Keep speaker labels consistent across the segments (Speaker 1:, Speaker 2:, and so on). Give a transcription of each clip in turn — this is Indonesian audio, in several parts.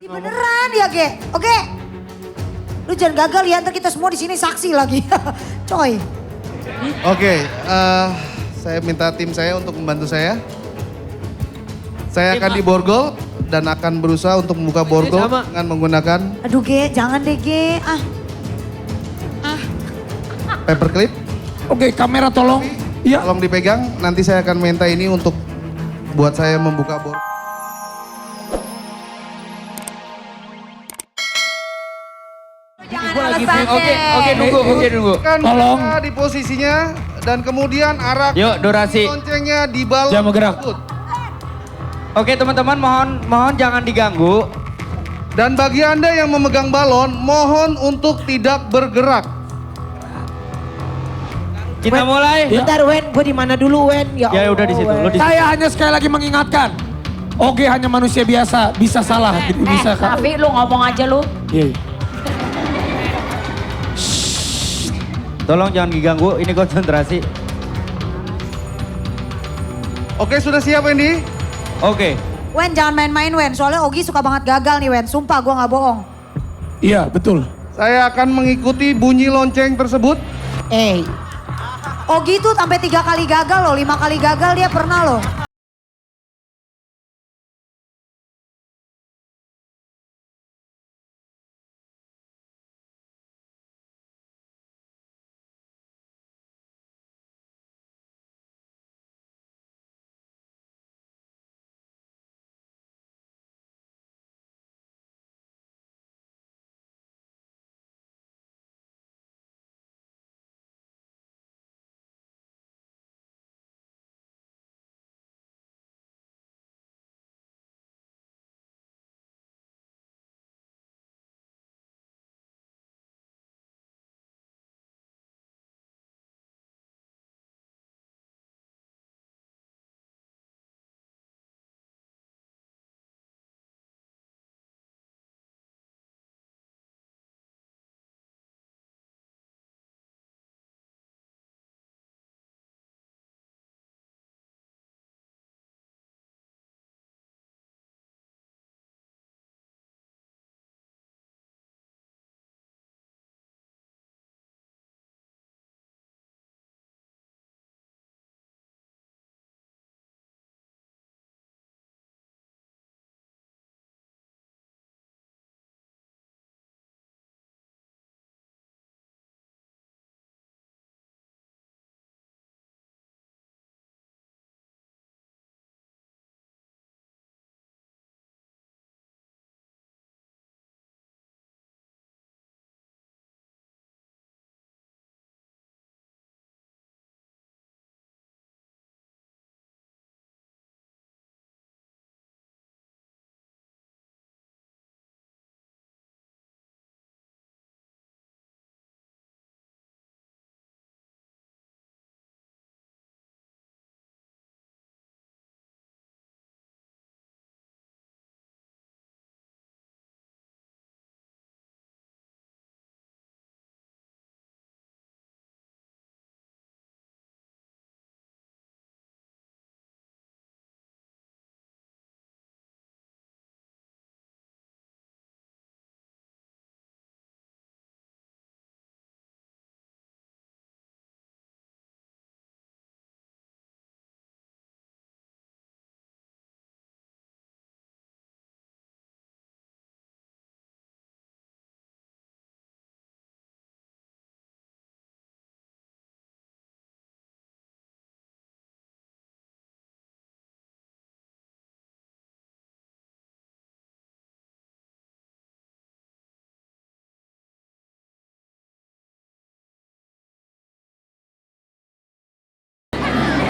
Speaker 1: Beneran ya, Ge? Oke. Lu jangan gagal ya, ntar kita semua di sini saksi lagi. Coy.
Speaker 2: Oke, saya minta tim saya untuk membantu saya. Saya akan di borgol dan akan berusaha untuk membuka borgol dengan menggunakan
Speaker 1: Aduh, Ge, jangan deh, Ge.
Speaker 2: paperclip.
Speaker 3: Oke, kamera tolong. Iya.
Speaker 2: Tolong dipegang, nanti saya akan minta ini untuk buat saya membuka borgol.
Speaker 1: Jangan alasannya.
Speaker 4: Oke, nunggu.
Speaker 2: Kan
Speaker 3: Tolong.
Speaker 2: kita di posisinya dan kemudian arah
Speaker 4: Yuk, durasi.
Speaker 2: loncengnya di balon
Speaker 3: Jangan bergerak.
Speaker 2: tersebut.
Speaker 4: Oke teman-teman, mohon jangan diganggu.
Speaker 2: Dan bagi Anda yang memegang balon, mohon untuk tidak bergerak.
Speaker 4: Kita mulai.
Speaker 5: Bentar Wen, gue di mana dulu Wen?
Speaker 4: Ya udah di situ. Lo di situ.
Speaker 3: Saya hanya sekali lagi mengingatkan. Oke, hanya manusia biasa, bisa salah, bisa kan.
Speaker 5: Tapi lu ngomong aja lu.
Speaker 3: Iya.
Speaker 4: Tolong jangan diganggu, ini konsentrasi.
Speaker 2: Oke, sudah siap Wendy?
Speaker 4: Oke.
Speaker 1: Wen, jangan main-main, Wen. Soalnya Ogi suka banget gagal nih, Wen. Sumpah, gua gak bohong.
Speaker 3: Iya, betul.
Speaker 2: Saya akan mengikuti bunyi lonceng tersebut.
Speaker 1: Ogi tuh sampai 3 kali gagal loh, 5 kali gagal dia pernah loh.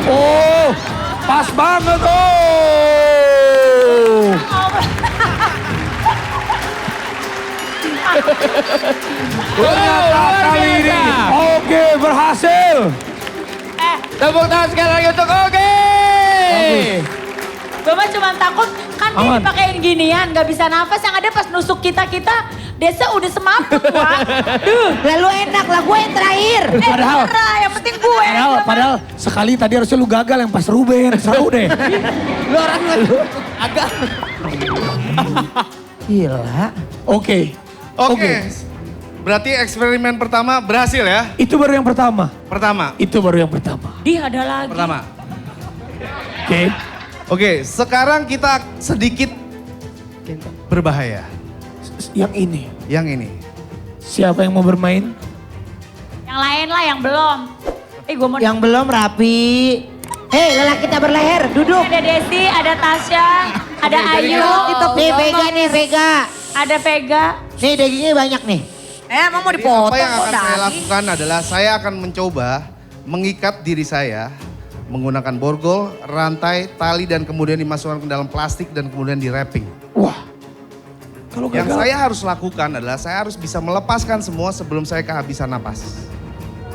Speaker 3: Oh, pas banget Ternyata kali ini oke berhasil.
Speaker 4: Tepuk tangan sekali lagi untuk Oke.
Speaker 5: Gue mah cuma takut kan dia
Speaker 3: Aman.
Speaker 5: dipakein ginian gak bisa nafas. Yang ada pas nusuk kita Desa udah semaput Wak.
Speaker 1: Lalu enak lah, gue yang terakhir.
Speaker 3: Padahal,
Speaker 5: Yang penting gue.
Speaker 3: padahal sekali tadi harusnya lu gagal yang pas Ruben, seru deh.
Speaker 4: Lu orang agak.
Speaker 3: Gila. Oke.
Speaker 2: Oke. Berarti eksperimen pertama berhasil ya?
Speaker 3: Itu baru yang pertama.
Speaker 2: Pertama.
Speaker 5: Di ada lagi.
Speaker 2: Pertama.
Speaker 3: Oke.
Speaker 2: Oke, sekarang kita sedikit berbahaya.
Speaker 3: Yang ini.
Speaker 2: Yang ini.
Speaker 3: Siapa yang mau bermain?
Speaker 5: Yang lain lah yang belum. Gue mau.
Speaker 1: Yang belum rapi. Hei lelaki tak berleher, duduk.
Speaker 5: Ada Desi, ada Tasya, ada Ayu.
Speaker 1: Nih Vega nih Vega.
Speaker 5: Ada Vega.
Speaker 1: Nih dagingnya banyak nih.
Speaker 5: Emang mau
Speaker 2: Jadi
Speaker 5: dipotong
Speaker 2: apa yang
Speaker 5: kok
Speaker 2: akan saya
Speaker 5: daging?
Speaker 2: lakukan adalah saya akan mencoba mengikat diri saya menggunakan borgol, rantai, tali dan kemudian dimasukkan ke dalam plastik dan kemudian di wrapping.
Speaker 3: Wah. Kalau
Speaker 2: Yang
Speaker 3: gagal,
Speaker 2: saya harus lakukan adalah saya harus bisa melepaskan semua sebelum saya kehabisan napas.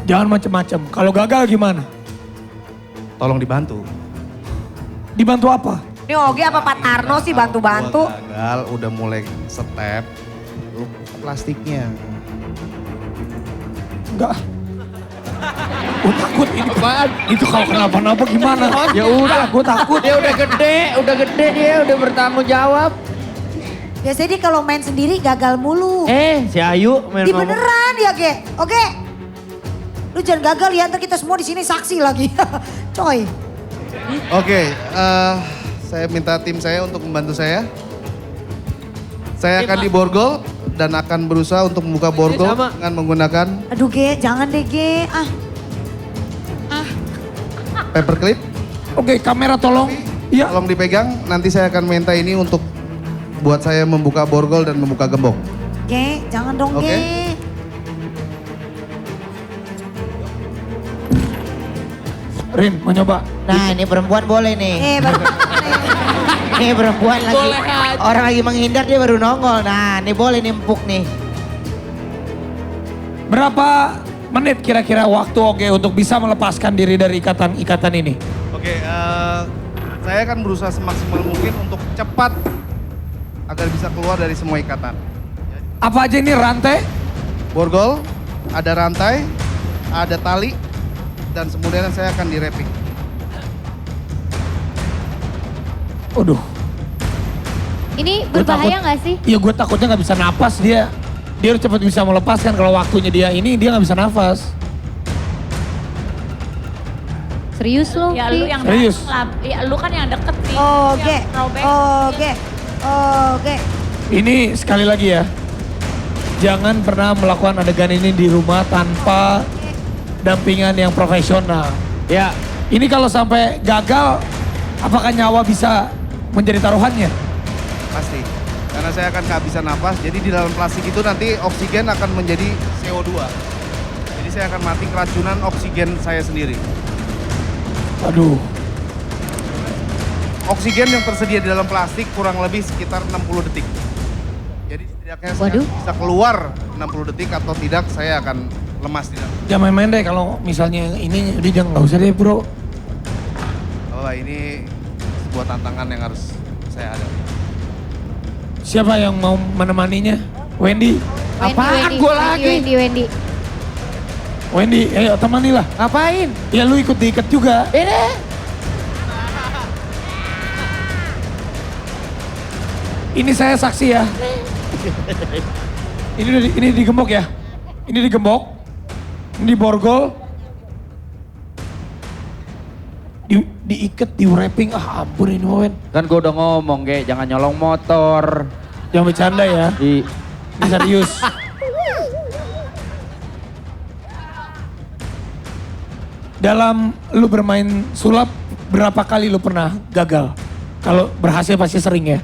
Speaker 3: jangan macam-macam. Kalau gagal gimana?
Speaker 2: Tolong dibantu.
Speaker 3: Dibantu apa?
Speaker 5: Ini Oge apa Pak Tarno sih bantu-bantu?
Speaker 2: Gua gagal, udah mulai step, lu buka plastiknya.
Speaker 3: Enggak. Gue takut ini apaan? Itu kalau kenapa-napa gimana?
Speaker 4: Ya udah,
Speaker 3: gue takut.
Speaker 4: dia udah gede dia udah bertanggung jawab.
Speaker 1: Biasanya dia kalau main sendiri gagal mulu.
Speaker 4: Si Ayu main
Speaker 1: Di
Speaker 4: ngomong.
Speaker 1: beneran ya Ge. Oke. Lu jangan gagal ya, ntar kita semua di sini saksi lagi. Coy.
Speaker 2: Oke, saya minta tim saya untuk membantu saya. Saya akan di borgol dan akan berusaha untuk membuka borgol
Speaker 4: sama.
Speaker 2: dengan menggunakan
Speaker 1: Aduh Ge, jangan deh Ge.
Speaker 2: paperclip.
Speaker 3: Oke, kamera tolong. Iya.
Speaker 2: Tolong dipegang, nanti saya akan minta ini untuk buat saya membuka borgol dan membuka gembok.
Speaker 1: Ge, jangan dong
Speaker 2: Oke.
Speaker 1: Ge.
Speaker 3: Rin, mau nyoba?
Speaker 6: Nah ini perempuan boleh nih.
Speaker 1: Baru.
Speaker 6: Ini perempuan lagi. Orang lagi menghindar dia baru nongol. Nah ini boleh nih empuk nih.
Speaker 3: Berapa menit kira-kira waktu Oge untuk bisa melepaskan diri dari ikatan ini?
Speaker 2: Oke, saya akan berusaha semaksimal mungkin untuk cepat agar bisa keluar dari semua ikatan.
Speaker 3: Apa aja ini rantai?
Speaker 2: Borgol, ada rantai, ada tali, dan kemudian saya akan di wrapping.
Speaker 3: Waduh.
Speaker 7: Ini
Speaker 3: Gua
Speaker 7: berbahaya
Speaker 3: takut.
Speaker 7: nggak sih?
Speaker 3: Iya gue takutnya nggak bisa napas dia. Dia harus cepat bisa melepaskan kalau waktunya dia ini dia nggak bisa nafas.
Speaker 7: Serius lo?
Speaker 5: Ya lu
Speaker 7: Pi?
Speaker 5: yang
Speaker 3: Serius?
Speaker 5: dateng lah. Ya lu kan yang deket sih.
Speaker 1: Oke.
Speaker 5: Yang throwback.
Speaker 1: Oke. Oke.
Speaker 3: Ini sekali lagi ya. Jangan pernah melakukan adegan ini di rumah tanpa dampingan yang profesional.
Speaker 4: Ya,
Speaker 3: Ini kalau sampai gagal, apakah nyawa bisa menjadi taruhannya?
Speaker 2: Pasti. Karena saya akan kehabisan napas, jadi di dalam plastik itu nanti oksigen akan menjadi CO2. Jadi saya akan mati keracunan oksigen saya sendiri.
Speaker 3: Aduh.
Speaker 2: Oksigen yang tersedia di dalam plastik kurang lebih sekitar 60 detik. Jadi setidaknya saya
Speaker 7: Waduh.
Speaker 2: bisa keluar 60 detik atau tidak saya akan lemas di dalam.
Speaker 3: Jangan main-main deh kalau misalnya ini udah jangan nggak usah deh bro.
Speaker 2: Bahwa ini sebuah tantangan yang harus saya hadapi.
Speaker 3: Siapa yang mau menemaninya? Wendy.
Speaker 6: Apaan gua lagi?
Speaker 3: Wendy, ayo temanilah.
Speaker 6: Ngapain?
Speaker 3: Ya lu ikut diikat juga. Ini saya saksi ya. Ini digembok ya. Ini digembok. Ini diborgol. Diikat, di wrapping. Ah ampun ini Wen.
Speaker 4: kan gue udah ngomong Ge, jangan nyolong motor.
Speaker 3: Jangan bercanda ya. Ini serius. Dalam lu bermain sulap, berapa kali lu pernah gagal? Kalau berhasil pasti sering ya.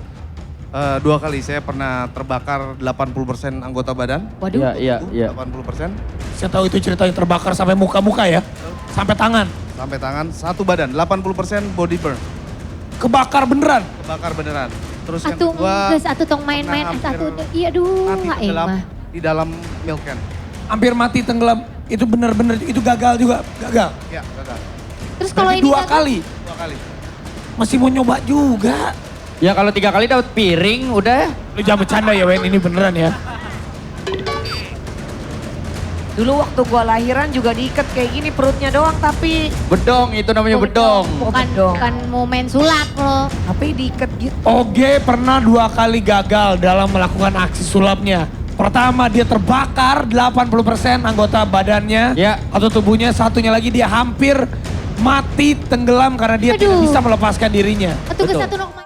Speaker 2: 2 kali saya pernah terbakar 80% anggota badan.
Speaker 7: Waduh.
Speaker 4: Iya.
Speaker 2: 80%.
Speaker 3: Saya tahu itu ceritanya terbakar sampai muka-muka ya. Sampai tangan.
Speaker 2: Sampai tangan, satu badan, 80% body burn.
Speaker 3: Kebakar beneran.
Speaker 2: Kebakar beneran. Terus yang
Speaker 7: Atuh,
Speaker 2: kedua,
Speaker 7: geus atuh tong main-main
Speaker 2: pernah
Speaker 7: atuh.
Speaker 2: hampir
Speaker 7: Iya aduh,
Speaker 2: mati
Speaker 7: aing
Speaker 2: tenggelam
Speaker 7: mah.
Speaker 2: di dalam milk can.
Speaker 3: Hampir mati tenggelam. Itu bener-bener, itu gagal juga. Gagal.
Speaker 2: Ya, gagal.
Speaker 7: Terus kalau
Speaker 3: Berarti
Speaker 7: ini
Speaker 3: 2
Speaker 7: gagal,
Speaker 3: kali.
Speaker 2: 2 kali.
Speaker 3: Masih mau nyoba juga.
Speaker 4: Ya kalau 3 kali dapat piring udah.
Speaker 3: Lu jangan bercanda ya Wen, ini beneran ya.
Speaker 1: Dulu waktu gua lahiran juga diikat kayak gini perutnya doang tapi
Speaker 4: Bedong, itu namanya bedong.
Speaker 7: Bukan,
Speaker 1: bedong.
Speaker 7: bukan mau main sulap lo.
Speaker 1: tapi diikat gitu.
Speaker 3: Oge pernah 2 kali gagal dalam melakukan aksi sulapnya. Pertama dia terbakar 80% anggota badannya
Speaker 4: Ya.
Speaker 3: atau tubuhnya. Satunya lagi dia hampir mati tenggelam karena dia tidak
Speaker 7: Aduh.
Speaker 3: bisa melepaskan dirinya.
Speaker 7: Petugas
Speaker 4: Betul.
Speaker 7: 1 Nokma.